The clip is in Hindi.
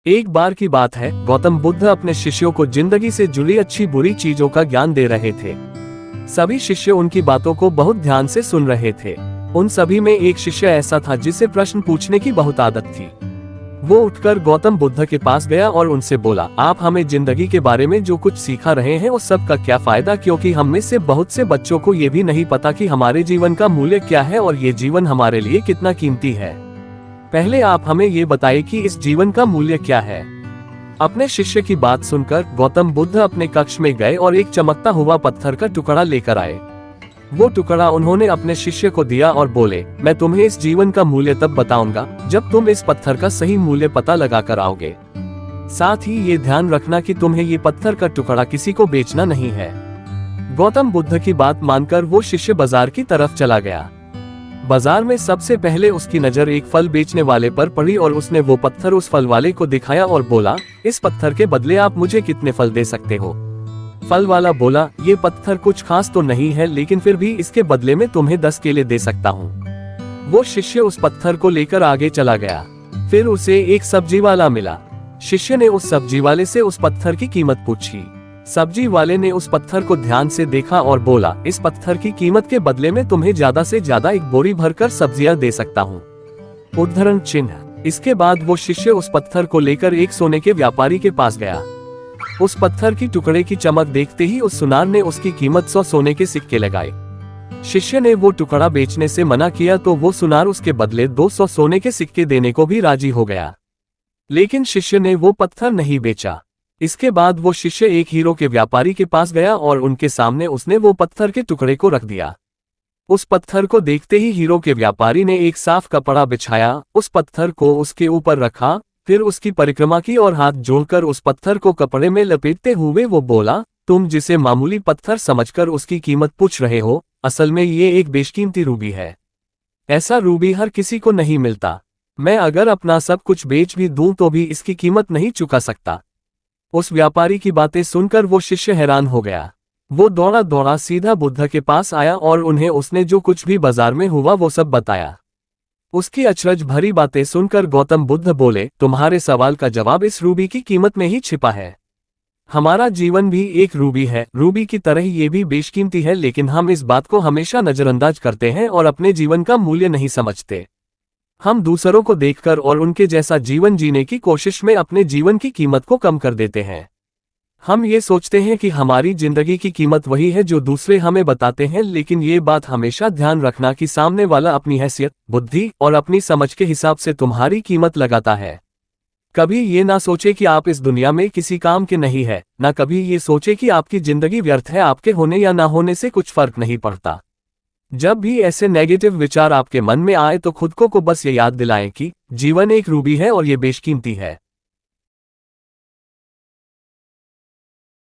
एक बार की बात है, गौतम बुद्ध अपने शिष्यों को जिंदगी से जुड़ी अच्छी बुरी चीजों का ज्ञान दे रहे थे। सभी शिष्य उनकी बातों को बहुत ध्यान से सुन रहे थे। उन सभी में एक शिष्य ऐसा था जिसे प्रश्न पूछने की बहुत आदत थी। वो उठकर गौतम बुद्ध के पास गया और उनसे बोला, आप हमें जिंदगी के बारे में जो कुछ सिखा रहे हैं उस सब का क्या फायदा, क्योंकि हम में से बहुत से बच्चों को ये भी नहीं पता कि हमारे जीवन का मूल्य क्या है और ये जीवन हमारे लिए कितना कीमती है। पहले आप हमें ये बताइए कि इस जीवन का मूल्य क्या है। अपने शिष्य की बात सुनकर गौतम बुद्ध अपने कक्ष में गए और एक चमकता हुआ पत्थर का टुकड़ा लेकर आए। वो टुकड़ा उन्होंने अपने शिष्य को दिया और बोले, मैं तुम्हें इस जीवन का मूल्य तब बताऊंगा जब तुम इस पत्थर का सही मूल्य पता लगा कर आओगे। साथ ही ये ध्यान रखना कि तुम्हें ये पत्थर का टुकड़ा किसी को बेचना नहीं है। गौतम बुद्ध की बात मानकर वो शिष्य बाजार की तरफ चला गया। बाजार में सबसे पहले उसकी नजर एक फल बेचने वाले पर पड़ी और उसने वो पत्थर उस फल वाले को दिखाया और बोला, इस पत्थर के बदले आप मुझे कितने फल दे सकते हो। फल वाला बोला, ये पत्थर कुछ खास तो नहीं है, लेकिन फिर भी इसके बदले में तुम्हें 10 केले दे सकता हूँ। वो शिष्य उस पत्थर को लेकर आगे चला गया। फिर उसे एक सब्जी वाला मिला। शिष्य ने उस सब्जी वाले से उस पत्थर की कीमत पूछी। सब्जी वाले ने उस पत्थर को ध्यान से देखा और बोला, इस पत्थर की कीमत के बदले में तुम्हें ज्यादा से ज्यादा एक बोरी भरकर सब्जियां दे सकता हूँ। उद्धरण चिन्ह। इसके बाद वो शिष्य उस पत्थर को लेकर एक सोने के व्यापारी के पास गया। उस पत्थर की टुकड़े की चमक देखते ही उस सुनार ने उसकी कीमत 100 सोने के सिक्के लगाए। शिष्य ने वो टुकड़ा बेचने से मना किया तो वो सुनार उसके बदले 200 सोने के सिक्के देने को भी राजी हो गया, लेकिन शिष्य ने वो पत्थर नहीं बेचा। इसके बाद वो शिष्य एक हीरो के व्यापारी के पास गया और उनके सामने उसने वो पत्थर के टुकड़े को रख दिया। उस पत्थर को देखते ही हीरो के व्यापारी ने एक साफ कपड़ा बिछाया, उस पत्थर को उसके ऊपर रखा, फिर उसकी परिक्रमा की और हाथ जोड़कर उस पत्थर को कपड़े में लपेटते हुए वो बोला, तुम जिसे मामूली पत्थर समझकर उसकी कीमत पूछ रहे हो, असल में ये एक बेशकीमती रूबी है। ऐसा रूबी हर किसी को नहीं मिलता। मैं अगर अपना सब कुछ बेच भी दूं तो भी इसकी कीमत नहीं चुका सकता। उस व्यापारी की बातें सुनकर वो शिष्य हैरान हो गया। वो दौड़ा दौड़ा सीधा बुद्ध के पास आया और उन्हें उसने जो कुछ भी बाजार में हुआ वो सब बताया। उसकी अचरज भरी बातें सुनकर गौतम बुद्ध बोले, तुम्हारे सवाल का जवाब इस रूबी की कीमत में ही छिपा है। हमारा जीवन भी एक रूबी है, रूबी की तरह ये भी बेशकीमती है, लेकिन हम इस बात को हमेशा नजरअंदाज करते हैं और अपने जीवन का मूल्य नहीं समझते। हम दूसरों को देखकर और उनके जैसा जीवन जीने की कोशिश में अपने जीवन की कीमत को कम कर देते हैं। हम ये सोचते हैं कि हमारी जिंदगी की कीमत वही है जो दूसरे हमें बताते हैं, लेकिन ये बात हमेशा ध्यान रखना कि सामने वाला अपनी हैसियत, बुद्धि और अपनी समझ के हिसाब से तुम्हारी कीमत लगाता है। कभी ये ना सोचे कि आप इस दुनिया में किसी काम के नहीं है, ना कभी ये सोचे कि आपकी जिंदगी व्यर्थ है, आपके होने या ना होने से कुछ फर्क नहीं पड़ता। जब भी ऐसे नेगेटिव विचार आपके मन में आए तो खुद को बस ये याद दिलाएं कि जीवन एक रूबी है और ये बेशकीमती है।